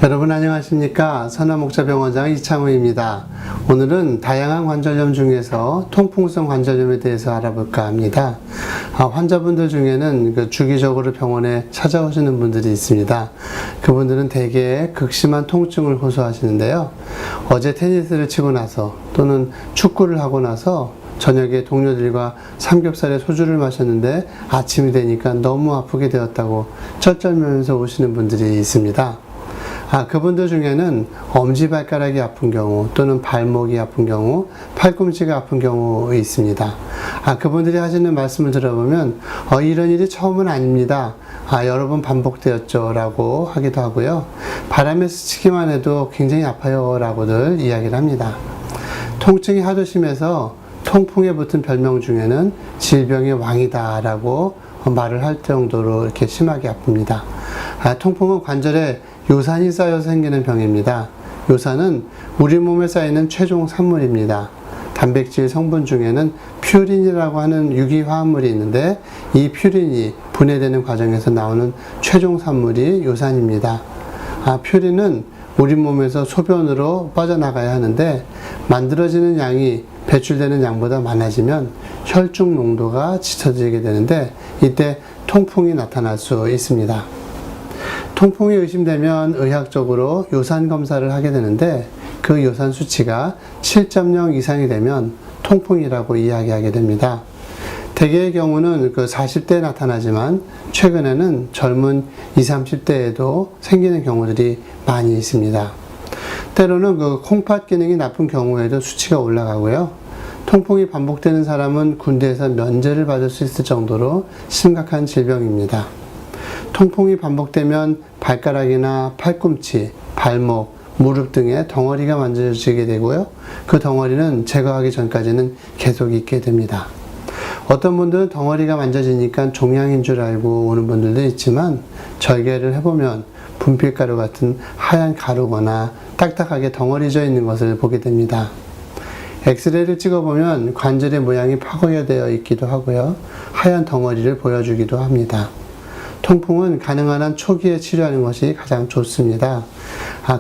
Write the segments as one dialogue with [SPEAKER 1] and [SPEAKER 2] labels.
[SPEAKER 1] 여러분 안녕하십니까? 선화목자병원장 이창우입니다. 오늘은 다양한 관절염 중에서 통풍성 관절염에 대해서 알아볼까 합니다. 환자분들 중에는 주기적으로 병원에 찾아오시는 분들이 있습니다. 그분들은 대개 극심한 통증을 호소하시는데요. 어제 테니스를 치고 나서 또는 축구를 하고 나서 저녁에 동료들과 삼겹살에 소주를 마셨는데 아침이 되니까 너무 아프게 되었다고 쩔쩔매면서 오시는 분들이 있습니다. 그분들 중에는 엄지발가락이 아픈 경우 또는 발목이 아픈 경우, 팔꿈치가 아픈 경우 있습니다. 그분들이 하시는 말씀을 들어보면 이런 일이 처음은 아닙니다. 여러 번 반복되었죠 라고 하기도 하고요. 바람에 스치기만 해도 굉장히 아파요 라고들 이야기를 합니다. 통증이 하도 심해서 통풍에 붙은 별명 중에는 질병의 왕이다 라고 말을 할 정도로 이렇게 심하게 아픕니다. 통풍은 관절에 요산이 쌓여서 생기는 병입니다. 요산은 우리 몸에 쌓이는 최종 산물입니다. 단백질 성분 중에는 퓨린이라고 하는 유기화합물이 있는데 이 퓨린이 분해되는 과정에서 나오는 최종 산물이 요산입니다. 퓨린은 우리 몸에서 소변으로 빠져나가야 하는데 만들어지는 양이 배출되는 양보다 많아지면 혈중 농도가 짙어지게 되는데 이때 통풍이 나타날 수 있습니다. 통풍이 의심되면 의학적으로 요산 검사를 하게 되는데 그 요산 수치가 7.0 이상이 되면 통풍이라고 이야기하게 됩니다. 대개의 경우는 40대에 나타나지만 최근에는 젊은 20, 30대에도 생기는 경우들이 많이 있습니다. 때로는 콩팥 기능이 나쁜 경우에도 수치가 올라가고요. 통풍이 반복되는 사람은 군대에서 면제를 받을 수 있을 정도로 심각한 질병입니다. 통풍이 반복되면 발가락이나 팔꿈치, 발목, 무릎 등의 덩어리가 만져지게 되고요. 그 덩어리는 제거하기 전까지는 계속 있게 됩니다. 어떤 분들은 덩어리가 만져지니까 종양인 줄 알고 오는 분들도 있지만 절개를 해보면 분필가루 같은 하얀 가루거나 딱딱하게 덩어리져 있는 것을 보게 됩니다. 엑스레이를 찍어보면 관절의 모양이 파괴되어 있기도 하고요. 하얀 덩어리를 보여주기도 합니다. 통풍은 가능한 한 초기에 치료하는 것이 가장 좋습니다.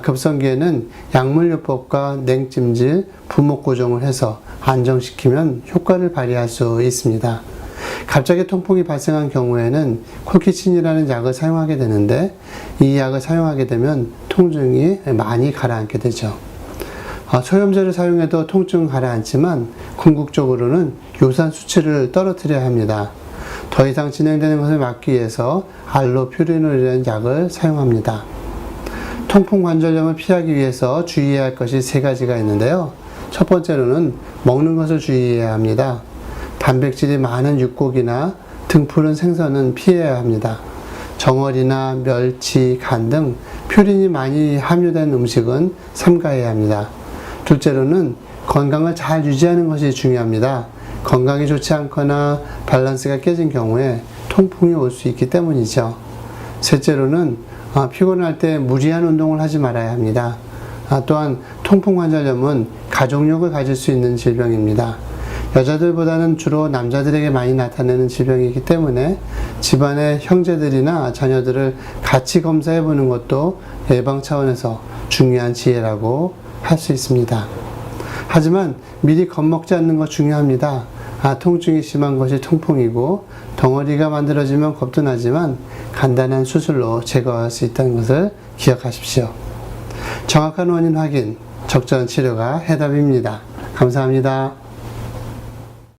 [SPEAKER 1] 급성기에는 약물요법과 냉찜질, 부목 고정을 해서 안정시키면 효과를 발휘할 수 있습니다. 갑자기 통풍이 발생한 경우에는 콜키친이라는 약을 사용하게 되는데 이 약을 사용하게 되면 통증이 많이 가라앉게 되죠. 소염제를 사용해도 통증은 가라앉지만 궁극적으로는 요산 수치를 떨어뜨려야 합니다. 더 이상 진행되는 것을 막기 위해서 알로퓨리놀이라는 약을 사용합니다. 통풍 관절염을 피하기 위해서 주의해야 할 것이 3가지가 있는데요. 첫 번째로는 먹는 것을 주의해야 합니다. 단백질이 많은 육고기나 등푸른 생선은 피해야 합니다. 정어리나 멸치, 간 등 퓨린이 많이 함유된 음식은 삼가해야 합니다. 둘째로는 건강을 잘 유지하는 것이 중요합니다. 건강이 좋지 않거나 밸런스가 깨진 경우에 통풍이 올 수 있기 때문이죠. 셋째로는 피곤할 때 무리한 운동을 하지 말아야 합니다. 또한 통풍 관절염은 가족력을 가질 수 있는 질병입니다. 여자들보다는 주로 남자들에게 많이 나타나는 질병이기 때문에 집안의 형제들이나 자녀들을 같이 검사해 보는 것도 예방 차원에서 중요한 지혜라고 할 수 있습니다. 하지만 미리 겁먹지 않는 것 중요합니다. 통증이 심한 것이 통풍이고 덩어리가 만들어지면 겁도 나지만 간단한 수술로 제거할 수 있다는 것을 기억하십시오. 정확한 원인 확인, 적절한 치료가 해답입니다. 감사합니다.